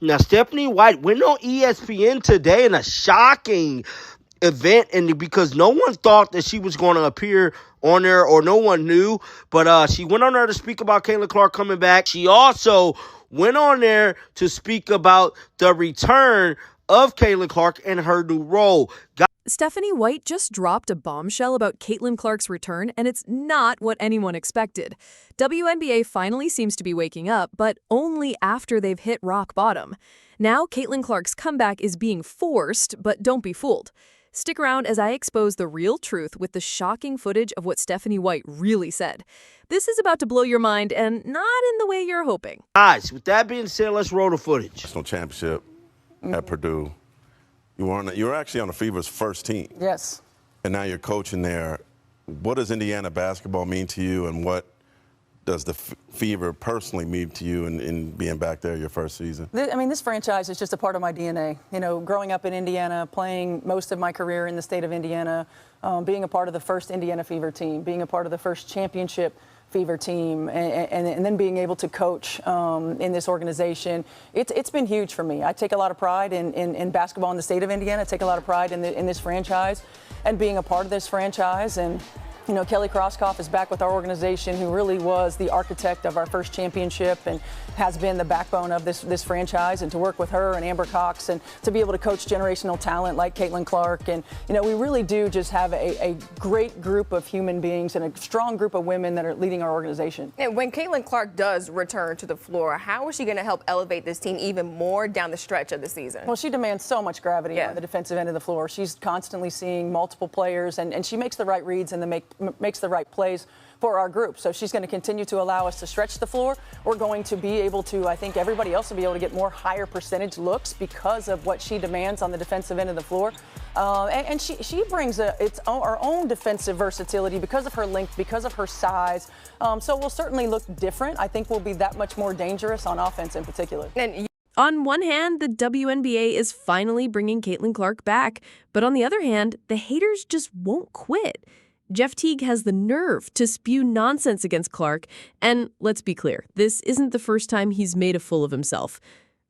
Now, Stephanie White went on ESPN today in a shocking event, and because no one thought that she was going to appear on there, or no one knew, but she went on there to speak about Caitlin Clark coming back. She also went on there to speak about the return of Caitlin Clark and her new role. Stephanie White just dropped a bombshell about Caitlin Clark's return, and it's not what anyone expected. WNBA finally seems to be waking up, but only after they've hit rock bottom. Now, Caitlin Clark's comeback is being forced, but don't be fooled. Stick around as I expose the real truth with the shocking footage of what Stephanie White really said. This is about to blow your mind, and not in the way you're hoping. Guys, with that being said, let's roll the footage. National championship at Purdue. You were actually on the Fever's first team. Yes. And now you're coaching there. What does Indiana basketball mean to you, and what does the Fever personally mean to you in being back there your first season? I mean, this franchise is just a part of my DNA. You know, growing up in Indiana, playing most of my career in the state of Indiana, being a part of the first Indiana Fever team, being a part of the first championship Fever team, and then being able to coach in this organization, it's been huge for me. I take a lot of pride in basketball in the state of Indiana. I take a lot of pride in this franchise and being a part of this franchise. And you know, Kelly Krauskopf is back with our organization, who really was the architect of our first championship and has been the backbone of this franchise. And to work with her and Amber Cox and to be able to coach generational talent like Caitlin Clark. And, you know, we really do just have a great group of human beings and a strong group of women that are leading our organization. And when Caitlin Clark does return to the floor, how is she going to help elevate this team even more down the stretch of the season? Well, she demands so much gravity on the defensive end of the floor. She's constantly seeing multiple players, and she makes the right reads and makes the right plays for our group. So she's going to continue to allow us to stretch the floor. We're going to be able to, I think everybody else will be able to get more higher percentage looks because of what she demands on the defensive end of the floor. And she brings our own defensive versatility because of her length, because of her size. So we'll certainly look different. I think we'll be that much more dangerous on offense in particular. On one hand, the WNBA is finally bringing Caitlin Clark back, but on the other hand, the haters just won't quit. Jeff Teague has the nerve to spew nonsense against Clark, and let's be clear, this isn't the first time he's made a fool of himself.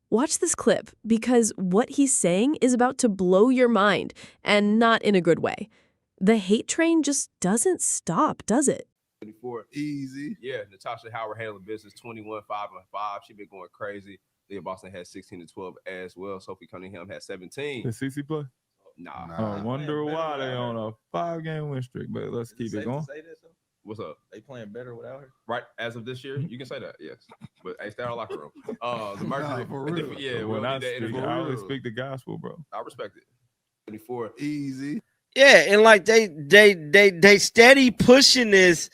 Watch this clip, because what he's saying is about to blow your mind, and not in a good way. The hate train just doesn't stop, does it? 24. Easy. Yeah, Natasha Howard handling business, 21, 5 and 5. She been going crazy. Leah Boston had 16 and 12 as well. Sophie Cunningham had 17. Did CC play? Nah. I wonder why they on a 5-game win streak, but let's keep it going. What's up? They playing better without her? Right, as of this year, you can say that, yes. But hey, stay in our locker room. The Mercury, For real. yeah, when I interview. I always speak the gospel, bro. I respect it. 24. Easy. Yeah, and like they steady pushing this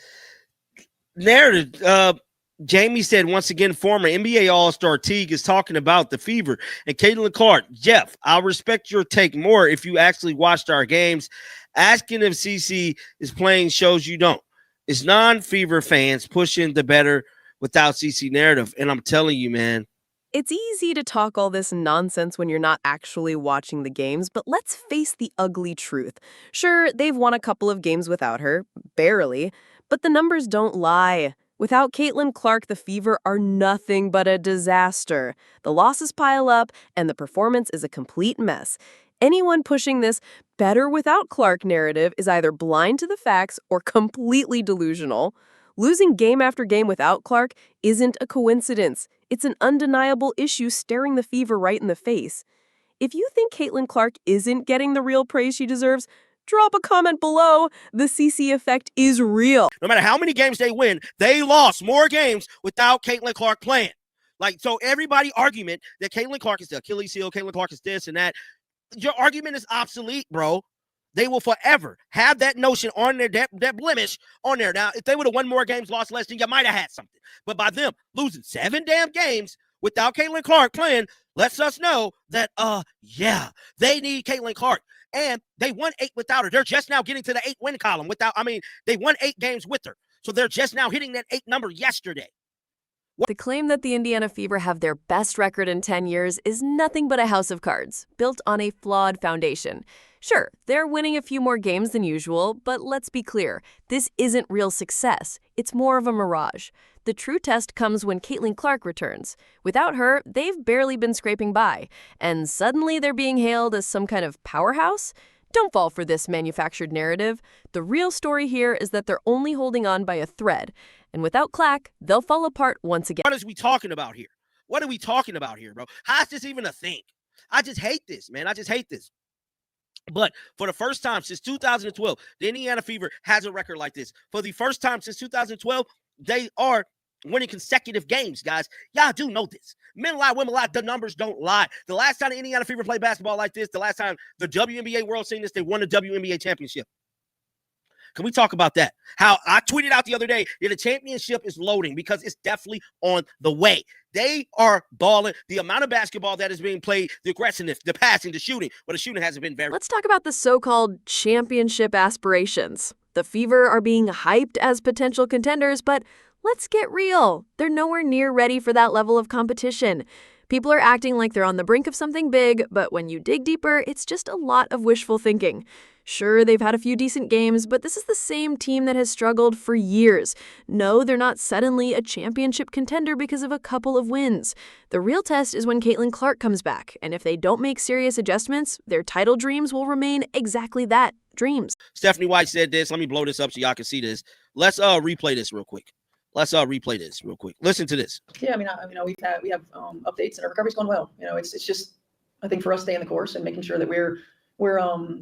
narrative. Jamie said, once again, former NBA All-Star Teague is talking about the Fever and Caitlin Clark. Jeff, I'll respect your take more if you actually watched our games. Asking if CC is playing shows you don't. It's non-Fever fans pushing the better without CC narrative. And I'm telling you, man. It's easy to talk all this nonsense when you're not actually watching the games, but let's face the ugly truth. Sure, they've won a couple of games without her, barely, but the numbers don't lie. Without Caitlin Clark, the Fever are nothing but a disaster. The losses pile up, and the performance is a complete mess. Anyone pushing this better without Clark narrative is either blind to the facts or completely delusional. Losing game after game without Clark isn't a coincidence. It's an undeniable issue staring the Fever right in the face. If you think Caitlin Clark isn't getting the real praise she deserves, drop a comment below. The CC effect is real. No matter how many games they win, they lost more games without Caitlin Clark playing. Like, so everybody argument that Caitlin Clark is the Achilles heel, Caitlin Clark is this and that, your argument is obsolete, bro. They will forever have that notion on there, that blemish on there. Now, if they would have won more games, lost less, then you might have had something. But by them losing 7 damn games without Caitlin Clark playing lets us know that, yeah, they need Caitlin Clark. And they won 8 without her. They're just now getting to the 8-win column they won 8 games with her. So they're just now hitting that 8 number yesterday. The claim that the Indiana Fever have their best record in 10 years is nothing but a house of cards, built on a flawed foundation. Sure, they're winning a few more games than usual, but let's be clear, this isn't real success. It's more of a mirage. The true test comes when Caitlin Clark returns. Without her, they've barely been scraping by, and suddenly they're being hailed as some kind of powerhouse? Don't fall for this manufactured narrative. The real story here is that they're only holding on by a thread, and without Clack, they'll fall apart once again. What is we talking about here? What are we talking about here, bro? How is this even a thing? I just hate this, man. I just hate this. But for the first time since 2012, the Indiana Fever has a record like this. For the first time since 2012, they are winning consecutive games, guys. Y'all do know this. Men lie, women lie. The numbers don't lie. The last time the Indiana Fever played basketball like this, the last time the WNBA World seen this, they won the WNBA championship. Can we talk about that? How I tweeted out the other day that the championship is loading because it's definitely on the way. They are balling. The amount of basketball that is being played, the aggressiveness, the passing, the shooting. Well, the shooting hasn't been very. Let's talk about the so-called championship aspirations. The Fever are being hyped as potential contenders, but let's get real. They're nowhere near ready for that level of competition. People are acting like they're on the brink of something big, but when you dig deeper, it's just a lot of wishful thinking. Sure, they've had a few decent games, but this is the same team that has struggled for years. No, they're not suddenly a championship contender because of a couple of wins. The real test is when Caitlin Clark comes back, and if they don't make serious adjustments, their title dreams will remain exactly that, dreams. Stephanie White said this. Let me blow this up so y'all can see this. Let's replay this real quick. Listen to this. Yeah, I mean, we have updates and our recovery's going well. It's just, I think for us staying the course and making sure that we're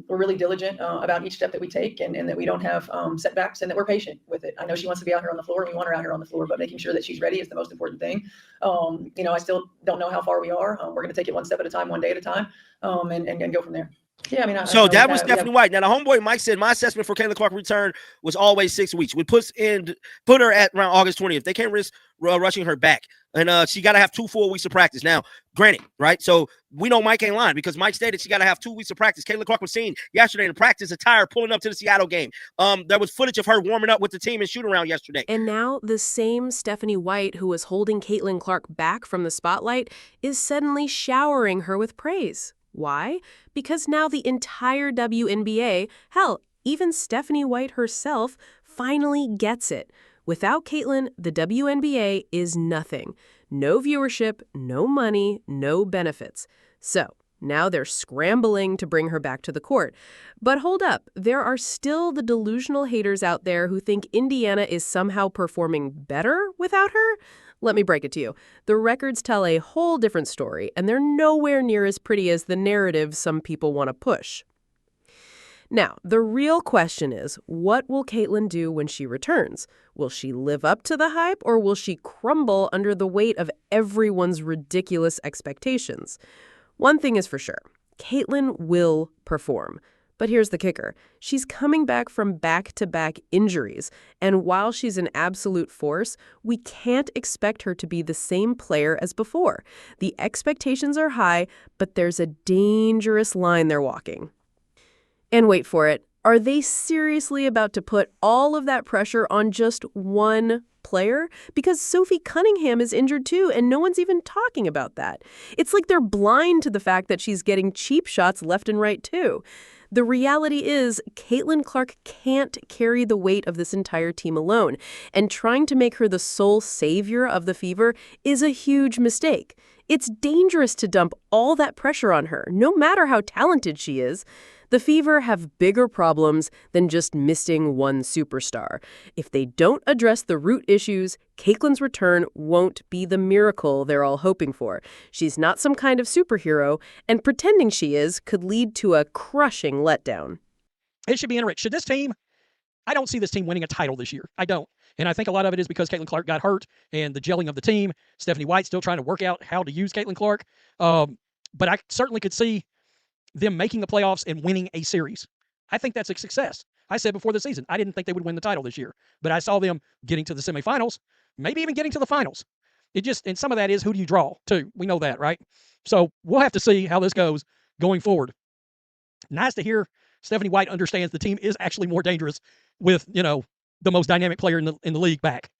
really diligent about each step that we take and that we don't have setbacks and that we're patient with it. I know she wants to be out here on the floor and we want her out here on the floor, but making sure that she's ready is the most important thing. I still don't know how far we are. We're going to take it one step at a time, one day at a time, and go from there. Yeah, I mean, so that was Stephanie White. Now, the homeboy Mike said my assessment for Caitlin Clark return was always 6 weeks. We put her at around August 20th. They can't risk rushing her back, and she got to have 2 full weeks of practice. Now, granted, right? So we know Mike ain't lying because Mike stated she got to have 2 weeks of practice. Caitlin Clark was seen yesterday in practice attire pulling up to the Seattle game. There was footage of her warming up with the team and shooting around yesterday. And now the same Stephanie White who was holding Caitlin Clark back from the spotlight is suddenly showering her with praise. Why? Because now the entire WNBA, hell, even Stephanie White herself, finally gets it. Without Caitlin, the WNBA is nothing. No viewership, no money, no benefits. So now they're scrambling to bring her back to the court. But hold up, there are still the delusional haters out there who think Indiana is somehow performing better without her. Let me break it to you. The records tell a whole different story, and they're nowhere near as pretty as the narrative some people want to push. Now, the real question is, what will Caitlin do when she returns? Will she live up to the hype, or will she crumble under the weight of everyone's ridiculous expectations? One thing is for sure, Caitlin will perform. But here's the kicker. She's coming back from back-to-back injuries, and while she's an absolute force, we can't expect her to be the same player as before. The expectations are high, but there's a dangerous line they're walking. And wait for it, are they seriously about to put all of that pressure on just one player? Because Sophie Cunningham is injured too, and no one's even talking about that. It's like they're blind to the fact that she's getting cheap shots left and right too. The reality is, Caitlin Clark can't carry the weight of this entire team alone, and trying to make her the sole savior of the Fever is a huge mistake. It's dangerous to dump all that pressure on her, no matter how talented she is. The Fever have bigger problems than just missing one superstar. If they don't address the root issues, Caitlin's return won't be the miracle they're all hoping for. She's not some kind of superhero, and pretending she is could lead to a crushing letdown. It should be interesting. Should this team, I don't see this team winning a title this year. I don't. And I think a lot of it is because Caitlin Clark got hurt and the gelling of the team. Stephanie White still trying to work out how to use Caitlin Clark. But I certainly could see them making the playoffs and winning a series. I think that's a success. I said before the season, I didn't think they would win the title this year, but I saw them getting to the semifinals, maybe even getting to the finals. And some of that is who do you draw too? We know that, right? So we'll have to see how this goes going forward. Nice to hear Stephanie White understands the team is actually more dangerous with, the most dynamic player in the league back.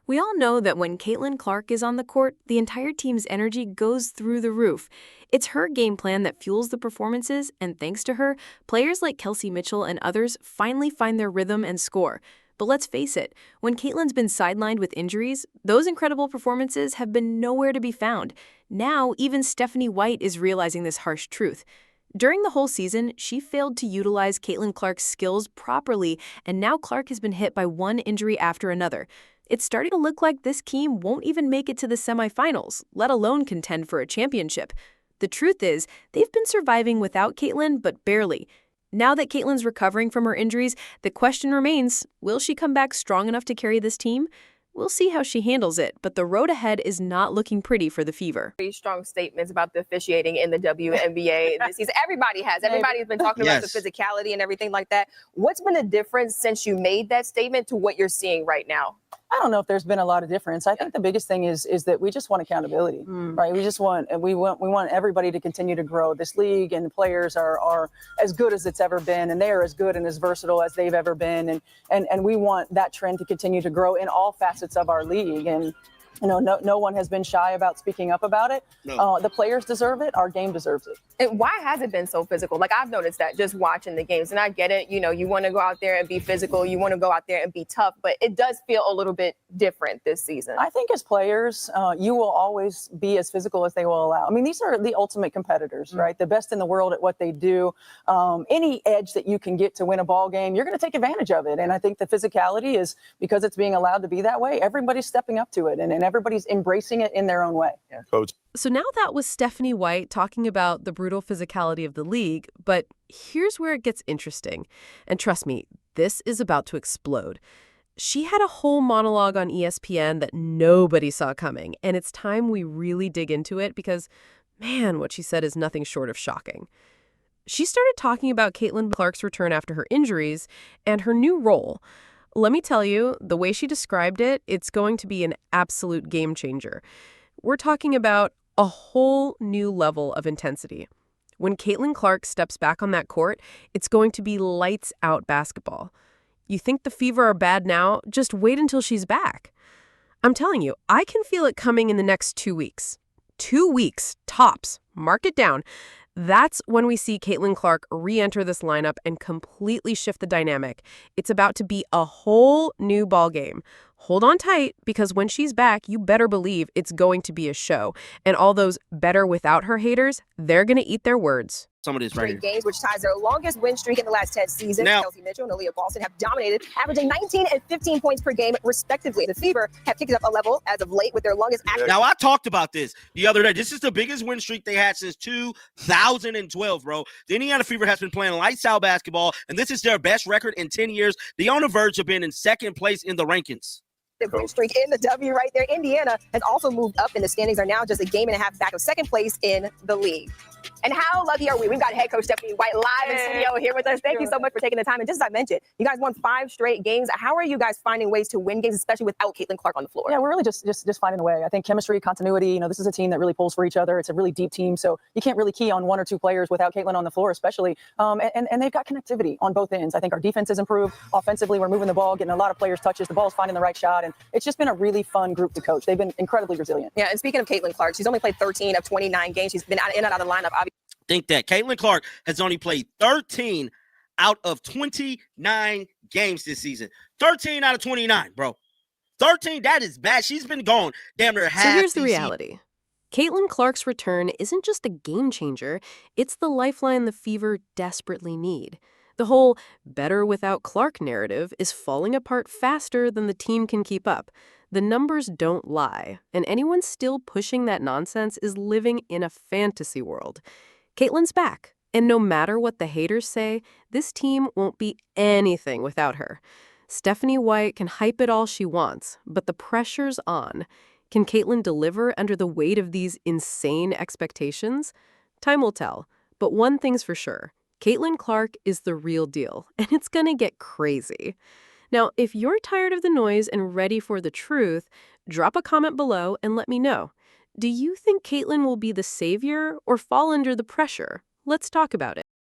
We all know that when Caitlin Clark is on the court, the entire team's energy goes through the roof. It's her game plan that fuels the performances, and thanks to her, players like Kelsey Mitchell and others finally find their rhythm and score. But let's face it, when Caitlyn's been sidelined with injuries, those incredible performances have been nowhere to be found. Now, even Stephanie White is realizing this harsh truth. During the whole season, she failed to utilize Caitlin Clark's skills properly, and now Clark has been hit by one injury after another. It's starting to look like this team won't even make it to the semifinals, let alone contend for a championship. The truth is, they've been surviving without Caitlin, but barely. Now that Caitlyn's recovering from her injuries, the question remains, will she come back strong enough to carry this team? We'll see how she handles it, but the road ahead is not looking pretty for the Fever. Pretty strong statements about the officiating in the WNBA this season. Everybody has. Everybody's been talking about the physicality and everything like that. What's been the difference since you made that statement to what you're seeing right now? I don't know if there's been a lot of difference. I think the biggest thing is that we just want accountability, right? We want everybody to continue to grow. This league and the players are as good as it's ever been, and they are as good and as versatile as they've ever been, and we want that trend to continue to grow in all facets of our league. And no one has been shy about speaking up about it. No. The players deserve it. Our game deserves it. And why has it been so physical? Like, I've noticed that just watching the games, and I get it. You want to go out there and be physical. You want to go out there and be tough, but it does feel a little bit different this season. I think as players, you will always be as physical as they will allow. I mean, these are the ultimate competitors, right? The best in the world at what they do. Any edge that you can get to win a ball game, you're going to take advantage of it. And I think the physicality is, because it's being allowed to be that way, everybody's stepping up to it, and everybody's embracing it in their own way. Yeah. Coach. So now that was Stephanie White talking about the brutal physicality of the league, but here's where it gets interesting. And trust me, this is about to explode. She had a whole monologue on ESPN that nobody saw coming, and it's time we really dig into it because, man, what she said is nothing short of shocking. She started talking about Caitlin Clark's return after her injuries and her new role. Let me tell you, the way she described it, it's going to be an absolute game changer. We're talking about a whole new level of intensity. When Caitlin Clark steps back on that court, it's going to be lights out basketball. You think the Fever are bad now? Just wait until she's back. I'm telling you, I can feel it coming in the next 2 weeks. 2 weeks, tops. Mark it down. That's when we see Caitlin Clark re-enter this lineup and completely shift the dynamic. It's about to be a whole new ballgame. Hold on tight, because when she's back, you better believe it's going to be a show. And all those better without her haters, they're going to eat their words. Some of this right here. Games, which ties their longest win streak in the last 10 seasons. Now, Kelsey Mitchell and Aaliyah Boston have dominated, averaging 19 and 15 points per game, respectively. The Fever have kicked it up a level as of late with their longest average. Now, I talked about this the other day. This is the biggest win streak they had since 2012, bro. The Indiana Fever has been playing lights out basketball, and this is their best record in 10 years. They're on the verge of being in second place in the rankings. The win streak in the W right there. Indiana has also moved up in the standings, are now just a game and a half back of second place in the league. And how lucky are we? We've got head coach Stephanie White live in studio here with us. Thank you so much for taking the time. And just as I mentioned, you guys won 5 straight games. How are you guys finding ways to win games, especially without Caitlin Clark on the floor? Yeah, we're really just finding a way. I think chemistry, continuity, this is a team that really pulls for each other. It's a really deep team, so you can't really key on 1 or 2 players without Caitlin on the floor, especially. And they've got connectivity on both ends. I think our defense has improved. Offensively, we're moving the ball, getting a lot of players touches. The ball's finding the right shot, and it's just been a really fun group to coach. They've been incredibly resilient. Yeah, and speaking of Caitlin Clark, she's only played 13 of 29 games. She's been in and out of the lineup, obviously. Think that Caitlin Clark has only played 13 out of 29 games this season. 13 out of 29, bro. 13, that is bad. She's been gone damn near half. So here's the reality. Caitlin Clark's return isn't just a game changer. It's the lifeline the Fever desperately need. The whole better without Clark narrative is falling apart faster than the team can keep up. The numbers don't lie, and anyone still pushing that nonsense is living in a fantasy world. Caitlin's back, and no matter what the haters say, this team won't be anything without her. Stephanie White can hype it all she wants, but the pressure's on. Can Caitlin deliver under the weight of these insane expectations? Time will tell, but one thing's for sure. Caitlin Clark is the real deal, and it's gonna get crazy. Now, if you're tired of the noise and ready for the truth, drop a comment below and let me know. Do you think Caitlin will be the savior or fall under the pressure? Let's talk about it.